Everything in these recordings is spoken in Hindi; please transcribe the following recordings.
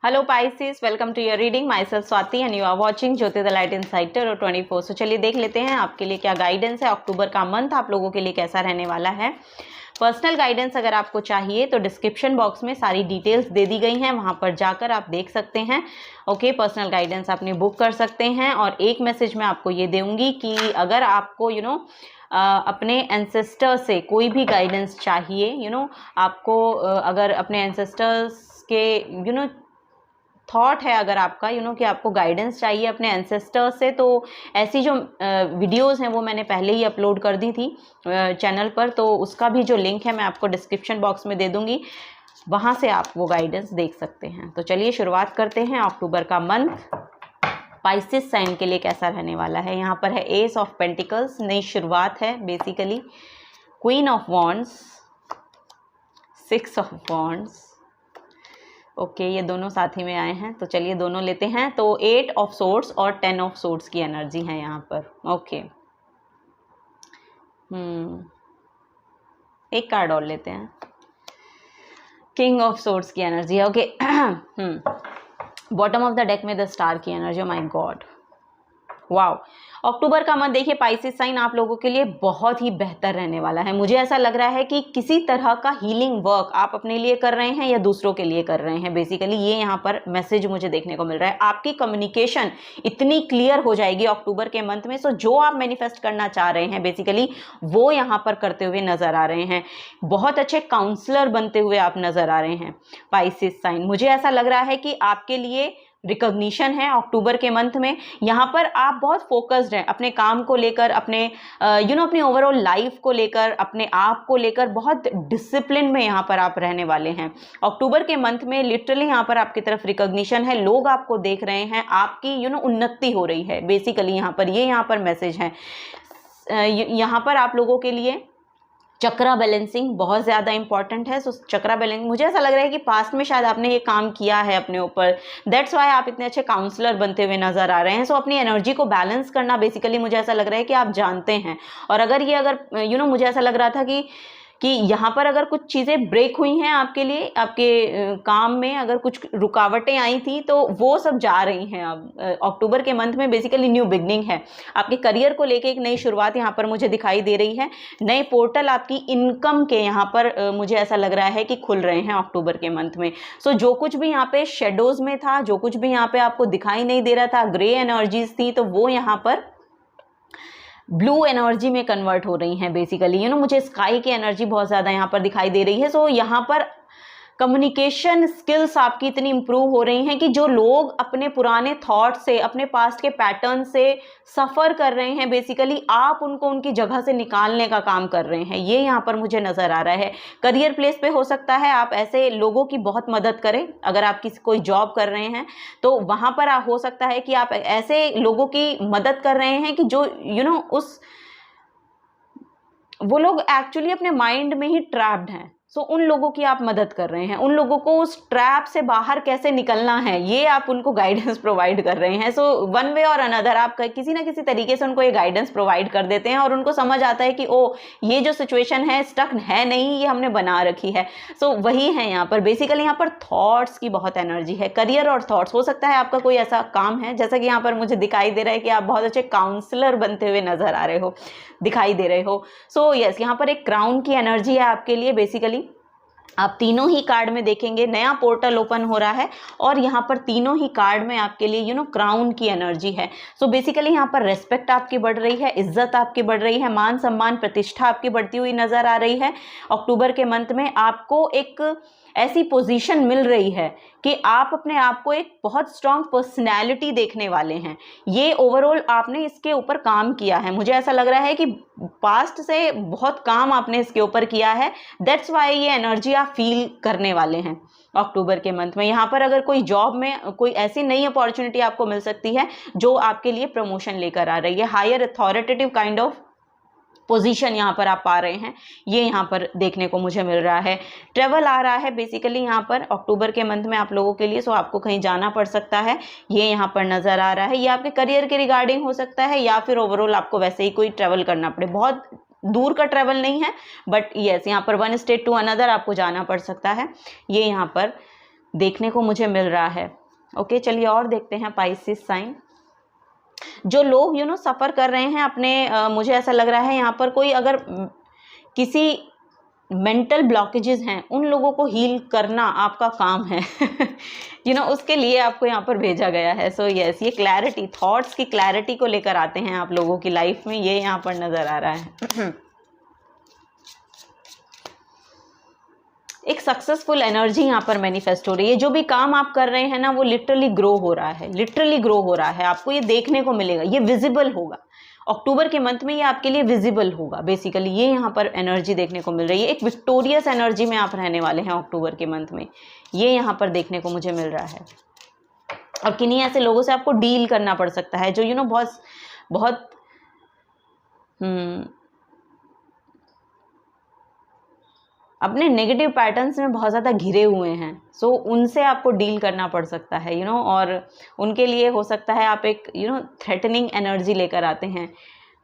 Hello Pisces, welcome to your reading. Myself Swati and you are watching Jyoti the light inside tarot 24। So चलिए देख लेते हैं आपके लिए क्या गाइडेंस है। अक्टूबर का मंथ आप लोगों के लिए कैसा रहने वाला है। पर्सनल गाइडेंस अगर आपको चाहिए तो डिस्क्रिप्शन बॉक्स में सारी डिटेल्स दे दी गई हैं, वहां पर जाकर आप देख सकते हैं। ओके, पर्सनल गाइडेंस आपने बुक कर सकते हैं। और एक मैसेज मैं आपको ये दूंगी कि अगर आपको अपने एंसेस्टर से कोई भी गाइडेंस चाहिए, आपको अगर अपने एंसेस्टर्स के थॉट है, अगर आपका कि आपको गाइडेंस चाहिए अपने एंसेस्टर से, तो ऐसी जो वीडियोस हैं वो मैंने पहले ही अपलोड कर दी थी चैनल पर, तो उसका भी जो लिंक है मैं आपको डिस्क्रिप्शन बॉक्स में दे दूंगी, वहां से आप वो गाइडेंस देख सकते हैं। तो चलिए शुरुआत करते हैं। अक्टूबर का मंथ पाइसेस साइन के लिए कैसा रहने वाला है। यहाँ पर है एस ऑफ पेंटिकल्स, नई शुरुआत है basically. Queen of wands, 6 of wands. Okay, ये दोनों साथ ही में आए हैं, तो चलिए दोनों लेते हैं। तो 8 ऑफ सोर्ड्स और 10 ऑफ सोर्ड्स की एनर्जी है यहाँ पर। ओके, एक कार्ड और लेते हैं। किंग ऑफ सोर्ड्स की एनर्जी है। ओके, बॉटम ऑफ द डेक में द स्टार की एनर्जी। My god, wow. अक्टूबर का मंथ देखिए पाइसेस साइन आप लोगों के लिए बहुत ही बेहतर रहने वाला है। मुझे ऐसा लग रहा है कि किसी तरह का हीलिंग वर्क आप अपने लिए कर रहे हैं या दूसरों के लिए कर रहे हैं। बेसिकली ये यहाँ पर मैसेज मुझे देखने को मिल रहा है। आपकी कम्युनिकेशन इतनी क्लियर हो जाएगी अक्टूबर के मंथ में। सो जो आप मैनिफेस्ट करना चाह रहे हैं बेसिकली वो यहाँ पर करते हुए नजर आ रहे हैं। बहुत अच्छे काउंसलर बनते हुए आप नजर आ रहे हैं पाइसेस साइन। मुझे ऐसा लग रहा है कि आपके लिए रिकॉग्निशन है अक्टूबर के मंथ में। यहाँ पर आप बहुत फोकस्ड हैं अपने काम को लेकर, अपने अपनी ओवरऑल लाइफ को लेकर, अपने आप को लेकर बहुत डिसिप्लिन में यहाँ पर आप रहने वाले हैं अक्टूबर के मंथ में। लिटरली यहाँ पर आपकी तरफ रिकॉग्निशन है, लोग आपको देख रहे हैं, आपकी उन्नति हो रही है बेसिकली। यहाँ पर मैसेज है। यहाँ पर आप लोगों के लिए चक्रा बैलेंसिंग बहुत ज़्यादा इंपॉर्टेंट है। सो चक्रा बैलेंसिंग, मुझे ऐसा लग रहा है कि पास्ट में शायद आपने ये काम किया है अपने ऊपर, दैट्स वाई आप इतने अच्छे काउंसलर बनते हुए नजर आ रहे हैं। सो अपनी एनर्जी को बैलेंस करना बेसिकली मुझे ऐसा लग रहा है कि आप जानते हैं। और अगर मुझे ऐसा लग रहा था कि यहाँ पर अगर कुछ चीज़ें ब्रेक हुई हैं आपके लिए, आपके काम में अगर कुछ रुकावटें आई थी तो वो सब जा रही हैं अब अक्टूबर के मंथ में। बेसिकली न्यू बिगनिंग है आपके करियर को लेके, एक नई शुरुआत यहाँ पर मुझे दिखाई दे रही है। नए पोर्टल आपकी इनकम के यहाँ पर मुझे ऐसा लग रहा है कि खुल रहे हैं अक्टूबर के मंथ में। सो जो कुछ भी यहाँ पे शेडोज में था, जो कुछ भी यहाँ पे आपको दिखाई नहीं दे रहा था, ग्रे एनर्जीज थी, तो वो यहाँ पर ब्लू एनर्जी में कन्वर्ट हो रही हैं बेसिकली। मुझे स्काई की एनर्जी बहुत ज़्यादा यहाँ पर दिखाई दे रही है। सो यहाँ पर कम्युनिकेशन स्किल्स आपकी इतनी इंप्रूव हो रही हैं कि जो लोग अपने पुराने थॉट से, अपने पास्ट के पैटर्न से सफ़र कर रहे हैं बेसिकली, आप उनको उनकी जगह से निकालने का काम कर रहे हैं। ये यहाँ पर मुझे नज़र आ रहा है। करियर प्लेस पे हो सकता है आप ऐसे लोगों की बहुत मदद करें। अगर आप कोई जॉब कर रहे हैं तो वहाँ पर हो सकता है कि आप ऐसे लोगों की मदद कर रहे हैं कि जो वो लोग एक्चुअली अपने माइंड में ही ट्रैप्ड हैं। सो उन लोगों की आप मदद कर रहे हैं, उन लोगों को उस ट्रैप से बाहर कैसे निकलना है ये आप उनको गाइडेंस प्रोवाइड कर रहे हैं। सो वन वे और अनदर आप किसी ना किसी तरीके से उनको ये गाइडेंस प्रोवाइड कर देते हैं और उनको समझ आता है कि ओ ये जो सिचुएशन है स्टक है नहीं, ये हमने बना रखी है। सो वही है यहाँ पर बेसिकली। यहाँ पर थॉट्स की बहुत एनर्जी है, करियर और थॉट्स। हो सकता है आपका कोई ऐसा काम है, जैसा कि यहाँ पर मुझे दिखाई दे रहा है कि आप बहुत अच्छे काउंसलर बनते हुए नजर आ रहे हो, दिखाई दे रहे हो। सो यस, यहाँ पर एक क्राउन की एनर्जी है आपके लिए बेसिकली। आप तीनों ही कार्ड में देखेंगे नया पोर्टल ओपन हो रहा है और यहाँ पर तीनों ही कार्ड में आपके लिए क्राउन की एनर्जी है। सो बेसिकली यहाँ पर रेस्पेक्ट आपकी बढ़ रही है, इज्जत आपकी बढ़ रही है, मान सम्मान प्रतिष्ठा आपकी बढ़ती हुई नजर आ रही है। अक्टूबर के मंथ में आपको एक ऐसी पोजीशन मिल रही है कि आप अपने आप को एक बहुत स्ट्रांग पर्सनैलिटी देखने वाले हैं। ये ओवरऑल आपने इसके ऊपर काम किया है। मुझे ऐसा लग रहा है कि पास्ट से बहुत काम आपने इसके ऊपर किया है, दैट्स वाई ये एनर्जी आप फील करने वाले हैं अक्टूबर के मंथ में। यहाँ पर अगर कोई जॉब में कोई ऐसी नई अपॉर्चुनिटी आपको मिल सकती है जो आपके लिए प्रमोशन लेकर आ रही है, higher authoritative kind of position यहाँ पर आप पा रहे हैं, ये यहाँ पर देखने को मुझे मिल रहा है। ट्रेवल आ रहा है बेसिकली यहाँ पर अक्टूबर के मंथ में आप लोगों के लिए। सो आपको कहीं जाना पड़ सकता है, ये यहाँ पर नज़र आ रहा है। ये आपके करियर के रिगार्डिंग हो सकता है या फिर ओवरऑल आपको वैसे ही कोई ट्रेवल करना पड़े। बहुत दूर का ट्रेवल नहीं है बट यस, यहाँ पर वन स्टेट टू अनदर आपको जाना पड़ सकता है, ये यहाँ पर देखने को मुझे मिल रहा है। ओके, चलिए और देखते हैं पाइसेस साइन। जो लोग सफ़र कर रहे हैं अपने मुझे ऐसा लग रहा है यहाँ पर कोई अगर किसी मेंटल ब्लॉकेजेस हैं, उन लोगों को हील करना आपका काम है। उसके लिए आपको यहाँ पर भेजा गया है। सो यस, ये क्लैरिटी, थॉट्स की क्लैरिटी को लेकर आते हैं आप लोगों की लाइफ में, ये यहाँ पर नज़र आ रहा है। एक सक्सेसफुल एनर्जी यहाँ पर मैनिफेस्ट हो रही है। जो भी काम आप कर रहे हैं ना, वो लिटरली ग्रो हो रहा है, लिटरली ग्रो हो रहा है। आपको ये देखने को मिलेगा, ये विजिबल होगा। अक्टूबर के मंथ में ये आपके लिए विजिबल होगा। बेसिकली ये यहाँ पर एनर्जी देखने को मिल रही है। एक विक्टोरियस एनर्जी में आप रहने वाले हैं अक्टूबर के मंथ में, ये यहाँ पर देखने को मुझे मिल रहा है। और किन्हीं ऐसे लोगों से आपको डील करना पड़ सकता है जो बहुत बहुत अपने नेगेटिव पैटर्न्स में बहुत ज़्यादा घिरे हुए हैं। सो उनसे आपको डील करना पड़ सकता है और उनके लिए हो सकता है आप एक थ्रेटनिंग एनर्जी लेकर आते हैं,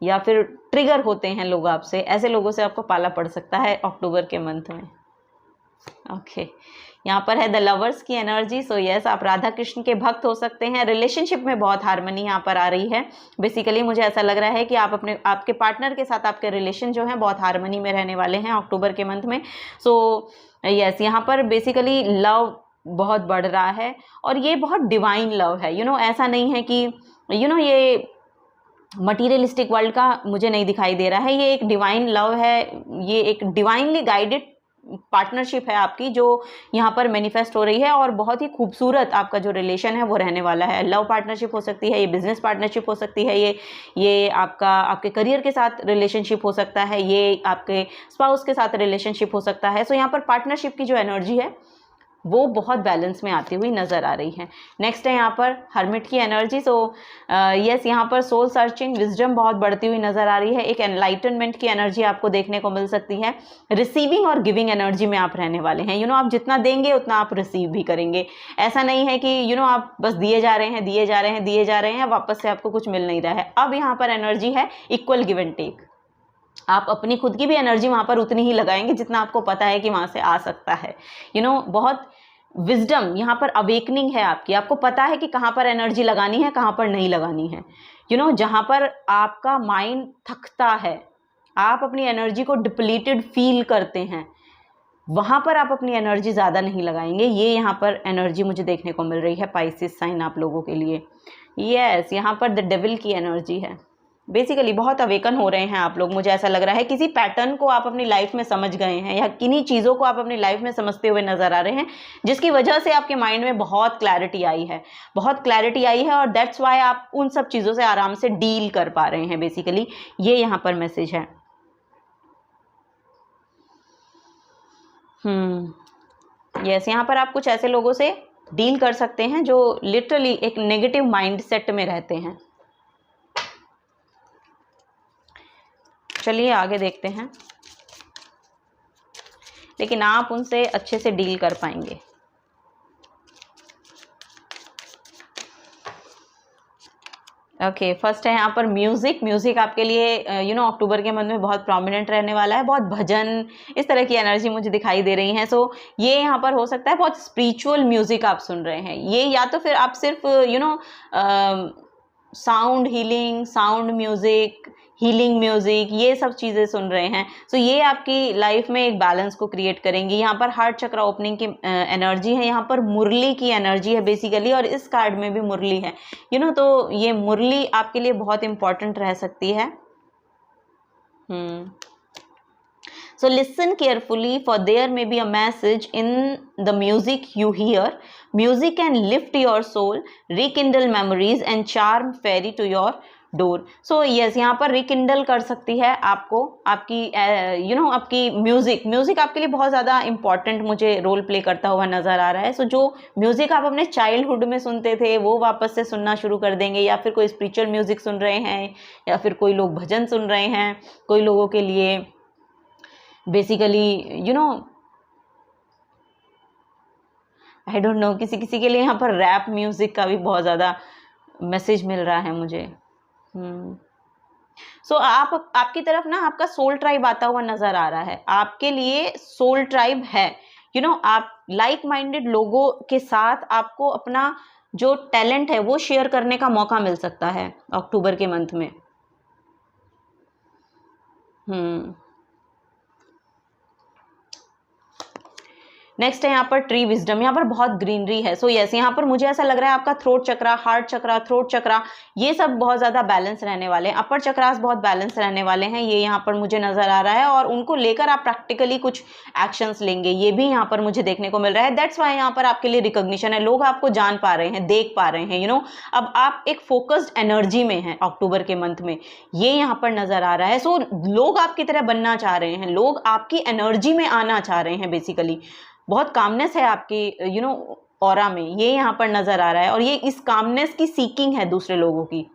या फिर ट्रिगर होते हैं लोग आपसे। ऐसे लोगों से आपको पाला पड़ सकता है अक्टूबर के मंथ में। ओके, यहाँ पर है द लवर्स की एनर्जी। सो यस, आप राधा कृष्ण के भक्त हो सकते हैं। रिलेशनशिप में बहुत हार्मनी यहाँ पर आ रही है। बेसिकली मुझे ऐसा लग रहा है कि आप आपके पार्टनर के साथ आपके रिलेशन जो है बहुत हार्मनी में रहने वाले हैं अक्टूबर के मंथ में। सो यस, यहाँ पर बेसिकली लव बहुत बढ़ रहा है, और ये बहुत डिवाइन लव है। ऐसा नहीं है कि ये मटीरियलिस्टिक वर्ल्ड का मुझे नहीं दिखाई दे रहा है। ये एक डिवाइन लव है, ये एक डिवाइनली गाइडेड पार्टनरशिप है आपकी, जो यहाँ पर मैनिफेस्ट हो रही है। और बहुत ही खूबसूरत आपका जो रिलेशन है वो रहने वाला है। लव पार्टनरशिप हो सकती है, ये बिजनेस पार्टनरशिप हो सकती है, ये आपके करियर के साथ रिलेशनशिप हो सकता है, ये आपके स्पाउस के साथ रिलेशनशिप हो सकता है। सो यहाँ पर पार्टनरशिप की जो एनर्जी है वो बहुत बैलेंस में आती हुई नज़र आ रही है। नेक्स्ट है यहाँ पर हर्मिट की एनर्जी। सो यस, यहाँ पर सोल सर्चिंग, विजडम बहुत बढ़ती हुई नज़र आ रही है। एक एनलाइटनमेंट की एनर्जी आपको देखने को मिल सकती है। रिसीविंग और गिविंग एनर्जी में आप रहने वाले हैं। आप जितना देंगे उतना आप रिसीव भी करेंगे। ऐसा नहीं है कि आप बस दिए जा रहे हैं, दिए जा रहे हैं, दिए जा रहे हैं, वापस से आपको कुछ मिल नहीं रहा है। अब यहाँ पर एनर्जी है इक्वल गिव एंड टेक। आप अपनी खुद की भी एनर्जी वहाँ पर उतनी ही लगाएंगे जितना आपको पता है कि वहाँ से आ सकता है। बहुत विजडम यहाँ पर अवेकनिंग है आपकी। आपको पता है कि कहाँ पर एनर्जी लगानी है, कहाँ पर नहीं लगानी है। जहाँ पर आपका माइंड थकता है, आप अपनी एनर्जी को डिप्लीटेड फील करते हैं, वहाँ पर आप अपनी एनर्जी ज़्यादा नहीं लगाएंगे। ये यहाँ पर एनर्जी मुझे देखने को मिल रही है पाइसेस साइन आप लोगों के लिए। यस, यहाँ पर द डेविल की एनर्जी है। बेसिकली बहुत अवेकन हो रहे हैं आप लोग। मुझे ऐसा लग रहा है किसी पैटर्न को आप अपनी लाइफ में समझ गए हैं, या किन्हीं चीज़ों को आप अपनी लाइफ में समझते हुए नज़र आ रहे हैं, जिसकी वजह से आपके माइंड में बहुत क्लैरिटी आई है, बहुत क्लैरिटी आई है। और दैट्स वाई आप उन सब चीज़ों से आराम से डील कर पा रहे हैं। बेसिकली ये यहाँ पर मैसेज है। यस, यहाँ पर आप कुछ ऐसे लोगों से डील कर सकते हैं जो लिटरली एक नेगेटिव माइंडसेट में रहते हैं। चलिए आगे देखते हैं, लेकिन आप उनसे अच्छे से डील कर पाएंगे। ओके, फर्स्ट है यहाँ पर म्यूजिक आपके लिए अक्टूबर के मंथ में बहुत प्रोमिनेंट रहने वाला है। बहुत भजन, इस तरह की एनर्जी मुझे दिखाई दे रही है। सो ये यहाँ पर हो सकता है बहुत स्पिरिचुअल म्यूजिक आप सुन रहे हैं। ये या तो फिर आप सिर्फ sound healing, sound music, healing music, ये सब चीज़ें सुन रहे हैं। सो ये आपकी लाइफ में एक बैलेंस को क्रिएट करेंगी। यहाँ पर हार्ट चक्र ओपनिंग की एनर्जी है, यहाँ पर मुरली की एनर्जी है बेसिकली, और इस कार्ड में भी मुरली है। तो ये मुरली आपके लिए बहुत इंपॉर्टेंट रह सकती है। So listen carefully, for there may be a message in the music you hear. Music can lift your soul, rekindle memories and charm fairy to your door. So yes, यहाँ पर रिकिंडल कर सकती है आपको आपकी आपकी म्यूजिक आपके लिए बहुत ज़्यादा इंपॉर्टेंट मुझे रोल प्ले करता हुआ नज़र आ रहा है। सो जो म्यूज़िक आप अपने चाइल्डहुड में सुनते थे वो वापस से सुनना शुरू कर देंगे, या फिर कोई स्पिरिचुअल म्यूज़िक सुन रहे हैं, या फिर कोई लोग भजन सुन रहे हैं। कोई लोगों के लिए बेसिकली आई डोंट नो, किसी के लिए यहाँ पर रैप म्यूज़िक का भी बहुत ज़्यादा मैसेज मिल रहा है मुझे। सो आपकी तरफ ना आपका सोल ट्राइब आता हुआ नजर आ रहा है। आपके लिए सोल ट्राइब है, आप लाइक माइंडेड लोगों के साथ आपको अपना जो टैलेंट है वो शेयर करने का मौका मिल सकता है अक्टूबर के मंथ में। नेक्स्ट है यहाँ पर ट्री विजडम, यहाँ पर बहुत ग्रीनरी है। सो यस, यहाँ पर मुझे ऐसा लग रहा है आपका थ्रोट चक्रा, हार्ट चक्रा, थ्रोट चक्रा, ये सब बहुत ज़्यादा बैलेंस रहने वाले हैं। अपर चक्रास बहुत बैलेंस रहने वाले हैं, ये यहाँ पर मुझे नज़र आ रहा है, और उनको लेकर आप प्रैक्टिकली कुछ एक्शंस लेंगे, ये भी यहाँ पर मुझे देखने को मिल रहा है। दैट्स वाई यहाँ पर आपके लिए रिकॉग्निशन है, लोग आपको जान पा रहे हैं, देख पा रहे हैं। अब आप एक फोकस्ड एनर्जी में हैं अक्टूबर के मंथ में, ये यहाँ पर नज़र आ रहा है। सो लोग आपकी तरह बनना चाह रहे हैं, लोग आपकी एनर्जी में आना चाह रहे हैं। बेसिकली बहुत कामनेस है आपकी ऑरा में, ये यहाँ पर नज़र आ रहा है, और ये इस कामनेस की सीकिंग है दूसरे लोगों की।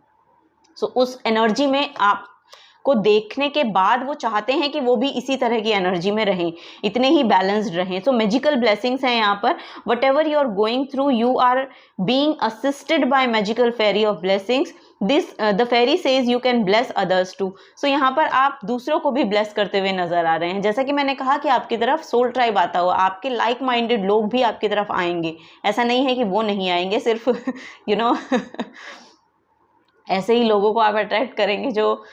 सो उस एनर्जी में आपको देखने के बाद वो चाहते हैं कि वो भी इसी तरह की एनर्जी में रहें, इतने ही बैलेंस्ड रहें। सो मैजिकल ब्लेसिंग्स हैं यहाँ पर। Whatever you are going through, you are being assisted by magical fairy of blessings. The fairy says you can bless others too. So यहाँ पर आप दूसरों को भी ब्लेस करते हुए नजर आ रहे हैं। जैसा कि मैंने कहा कि आपकी तरफ सोल ट्राइब आता हुआ, आपके लाइक माइंडेड लोग भी आपकी तरफ आएंगे। ऐसा नहीं है कि वो नहीं आएंगे, सिर्फ ऐसे ही लोगों को आप अट्रैक्ट करेंगे जो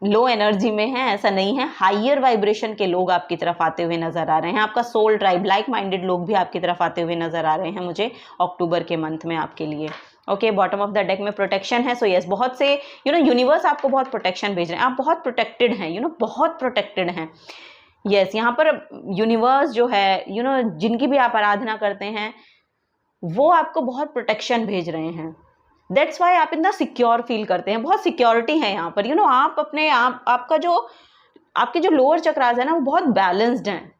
लो एनर्जी में है, ऐसा नहीं है। हाइयर वाइब्रेशन के लोग आपकी तरफ आते हुए नजर आ रहे हैं। आपका सोल ट्राइब, लाइक माइंडेड लोग भी आपकी तरफ आते हुए नजर आ रहे हैं मुझे अक्टूबर के मंथ में आपके लिए। Okay, bottom of the deck में प्रोटेक्शन है। सो यस, बहुत से यूनिवर्स आपको बहुत प्रोटेक्शन भेज रहे हैं, आप बहुत प्रोटेक्टेड हैं, बहुत प्रोटेक्टेड हैं। यस, यहाँ पर यूनिवर्स जो है, जिनकी भी आप आराधना करते हैं, वो आपको बहुत प्रोटेक्शन भेज रहे हैं। दैट्स वाई आप इतना सिक्योर फील करते हैं, बहुत सिक्योरिटी है यहाँ पर। आप अपने आपके जो लोअर चक्रास है ना, वो बहुत बैलेंस्ड हैं।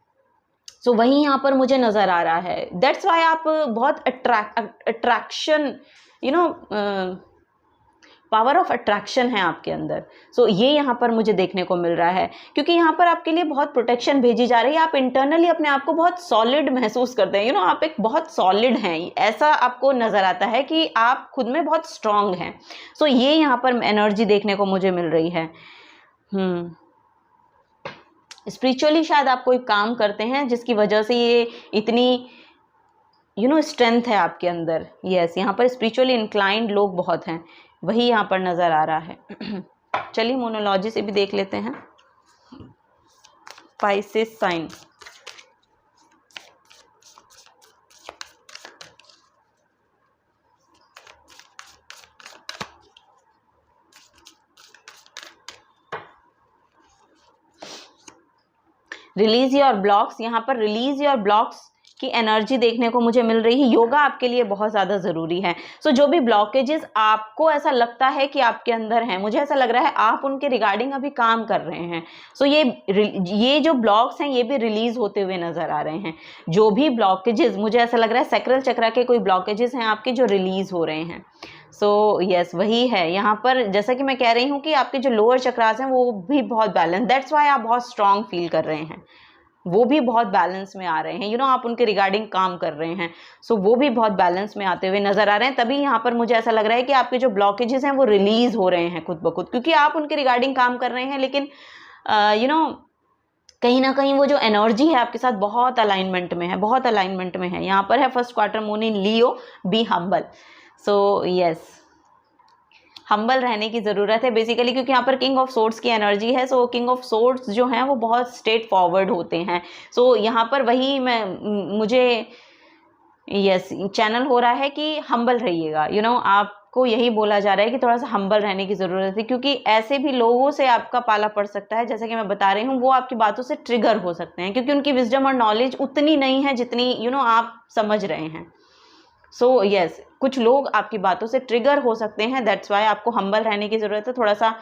सो वही यहाँ पर मुझे नज़र आ रहा है। दैट्स वाई आप बहुत अट्रैक्शन, पावर ऑफ अट्रैक्शन है आपके अंदर। सो ये यहाँ पर मुझे देखने को मिल रहा है, क्योंकि यहाँ पर आपके लिए बहुत प्रोटेक्शन भेजी जा रही है। आप इंटरनली अपने आप को बहुत सॉलिड महसूस करते हैं, आप एक बहुत सॉलिड हैं, ऐसा आपको नज़र आता है कि आप खुद में बहुत स्ट्रांग हैं। सो ये यहाँ पर एनर्जी देखने को मुझे मिल रही है। स्पिरिचुअली शायद आप कोई काम करते हैं जिसकी वजह से ये इतनी स्ट्रेंथ है आपके अंदर। यस, यहाँ पर स्पिरिचुअली इंक्लाइंड लोग बहुत हैं, वही यहाँ पर नज़र आ रहा है। चलिए मोनोलॉजी से भी देख लेते हैं। Pisces sign, release your blocks, यहाँ पर रिलीज योर ब्लॉक्स की एनर्जी देखने को मुझे मिल रही है। योगा आपके लिए बहुत ज़्यादा ज़रूरी है। सो जो भी ब्लॉकेजेस आपको ऐसा लगता है कि आपके अंदर हैं, मुझे ऐसा लग रहा है आप उनके रिगार्डिंग अभी काम कर रहे हैं। सो ये जो ब्लॉक्स हैं, ये भी रिलीज होते हुए नज़र आ रहे हैं। जो भी ब्लॉकेजेस, मुझे ऐसा लग रहा है सैक्रल चक्र के कोई ब्लॉकेजेस हैं आपके जो रिलीज हो रहे हैं। सो यस, वही है यहाँ पर। जैसा कि मैं कह रही हूँ कि आपके जो लोअर चक्रास हैं वो भी बहुत बैलेंस, दैट्स वाई आप बहुत स्ट्रांग फील कर रहे हैं, वो भी बहुत बैलेंस में आ रहे हैं। आप उनके रिगार्डिंग काम कर रहे हैं। सो वो भी बहुत बैलेंस में आते हुए नजर आ रहे हैं। तभी यहाँ पर मुझे ऐसा लग रहा है कि आपके जो ब्लॉकेजेस हैं वो रिलीज हो रहे हैं खुद ब खुद, क्योंकि आप उनके रिगार्डिंग काम कर रहे हैं। लेकिन कहीं ना कहीं वो जो एनर्जी है आपके साथ बहुत अलाइनमेंट में है, बहुत अलाइनमेंट में है। यहाँ पर है first quarter moon in Leo, be humble. So yes, humble रहने की ज़रूरत है बेसिकली, क्योंकि यहाँ पर किंग ऑफ सोर्ड्स की एनर्जी है। सो किंग ऑफ सोर्ड्स जो हैं वो बहुत स्ट्रेट फॉरवर्ड होते हैं। सो यहाँ पर वही मुझे यस चैनल हो रहा है कि हम्बल रहिएगा। आपको यही बोला जा रहा है कि थोड़ा सा हम्बल रहने की ज़रूरत है, क्योंकि ऐसे भी लोगों से आपका पाला पड़ सकता है, जैसा कि मैं बता रही हूँ, वो आपकी बातों से ट्रिगर हो सकते हैं, क्योंकि उनकी विजडम और नॉलेज उतनी नहीं है जितनी आप समझ रहे हैं। सो यस, कुछ लोग आपकी बातों से ट्रिगर हो सकते हैं। दैट्स वाई आपको हम्बल रहने की ज़रूरत है, थोड़ा सा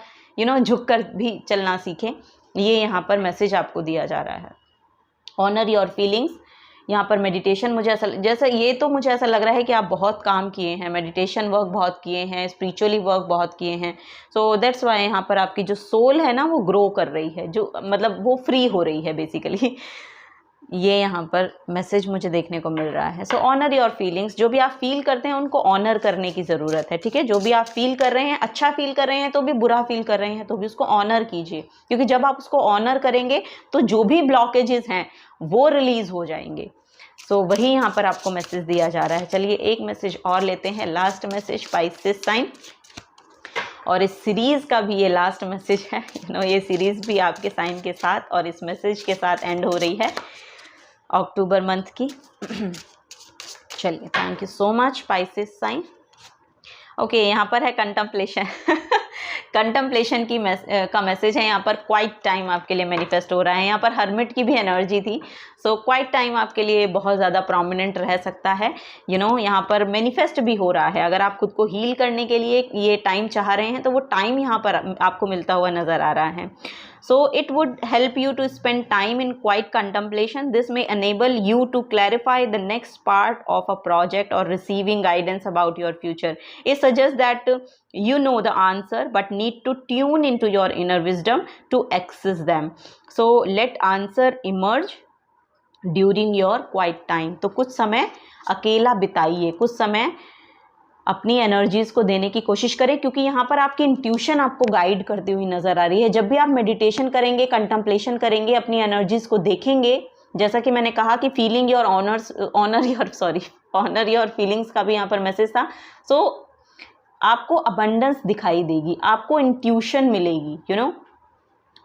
झुक कर भी चलना सीखें। ये यहाँ पर मैसेज आपको दिया जा रहा है। ऑनर योर फीलिंग्स, यहाँ पर मेडिटेशन, मुझे ऐसा लग रहा है कि आप बहुत काम किए हैं, मेडिटेशन वर्क बहुत किए हैं, स्पिरिचुअली वर्क बहुत किए हैं। सो दैट्स वाई यहाँ पर आपकी जो सोल है ना वो ग्रो कर रही है, जो मतलब वो फ्री हो रही है बेसिकली। ये यहाँ पर मैसेज मुझे देखने को मिल रहा है। सो ऑनर योर फीलिंग्स, जो भी आप फील करते हैं उनको ऑनर करने की ज़रूरत है, ठीक है। जो भी आप फील कर रहे हैं, अच्छा फील कर रहे हैं तो भी, बुरा फील कर रहे हैं तो भी, उसको ऑनर कीजिए, क्योंकि जब आप उसको ऑनर करेंगे तो जो भी ब्लॉकेजेस हैं वो रिलीज हो जाएंगे। सो वही यहाँ पर आपको मैसेज दिया जा रहा है। चलिए एक मैसेज और लेते हैं, लास्ट मैसेज स्पाइसेस साइन, और इस सीरीज़ का भी ये लास्ट मैसेज है। ये सीरीज़ भी आपके साइन के साथ और इस मैसेज के साथ एंड हो रही है अक्टूबर मंथ की। चलिए, thank you so much Pisces sign. Okay, यहाँ पर है कंटम्पलेशन। कंटम्पलेशन का मैसेज है यहाँ पर। क्वाइट टाइम आपके लिए मैनिफेस्ट हो रहा है। यहाँ पर हर्मिट की भी एनर्जी थी। सो क्वाइट टाइम आपके लिए बहुत ज़्यादा प्रोमिनेंट रह सकता है। यहाँ पर मैनिफेस्ट भी हो रहा है। अगर आप खुद को हील करने के लिए ये टाइम चाह रहे हैं तो वो टाइम यहाँ पर आपको मिलता हुआ नज़र आ रहा है। So it would help you to spend time in quiet contemplation. This may enable you to clarify the next part of a project or receiving guidance about your future. It suggests that you know the answer but need to tune into your inner wisdom to access them. So let answer emerge during your quiet time. तो कुछ समय अकेला बिताइए, कुछ समय अपनी एनर्जीज़ को देने की कोशिश करें, क्योंकि यहाँ पर आपकी इंट्यूशन आपको गाइड करती हुई नज़र आ रही है। जब भी आप मेडिटेशन करेंगे, कंटम्पलेशन करेंगे, अपनी एनर्जीज़ को देखेंगे, जैसा कि मैंने कहा कि feeling your honour your feelings का भी यहाँ पर मैसेज था। सो आपको अबंडेंस दिखाई देगी, आपको इंट्यूशन मिलेगी।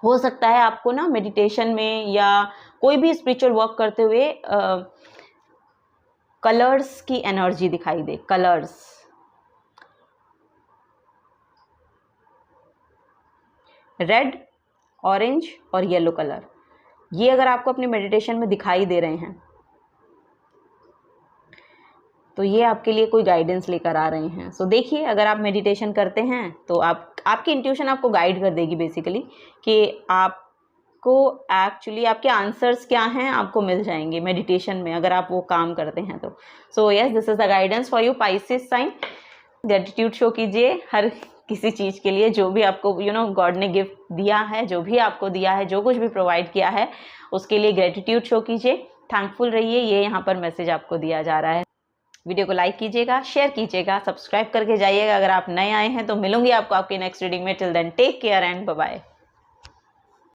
हो सकता है आपको ना मेडिटेशन में या कोई भी स्पिरिचुअल वर्क करते हुए कलर्स की एनर्जी दिखाई दे। कलर्स, रेड, ऑरेंज और येलो कलर, ये अगर आपको अपने मेडिटेशन में दिखाई दे रहे हैं तो ये आपके लिए कोई गाइडेंस लेकर आ रहे हैं। सो देखिए, अगर आप मेडिटेशन करते हैं तो आपकी इंट्यूशन आपको गाइड कर देगी बेसिकली कि आपको एक्चुअली आपके आंसर्स क्या हैं, आपको मिल जाएंगे मेडिटेशन में, अगर आप वो काम करते हैं तो। So yes, this is the guidance for you Pisces sign. Gratitude show कीजिए हर किसी चीज़ के लिए, जो भी आपको गॉड ने गिफ्ट दिया है, जो भी आपको दिया है, जो कुछ भी प्रोवाइड किया है, उसके लिए ग्रेटिट्यूड शो कीजिए, थैंकफुल रहिए। ये यहाँ पर मैसेज आपको दिया जा रहा है। वीडियो को लाइक कीजिएगा, शेयर कीजिएगा, सब्सक्राइब करके जाइएगा अगर आप नए आए हैं। तो मिलूंगी आपको आपकी नेक्स्ट रीडिंग में। Till then take care and bye bye.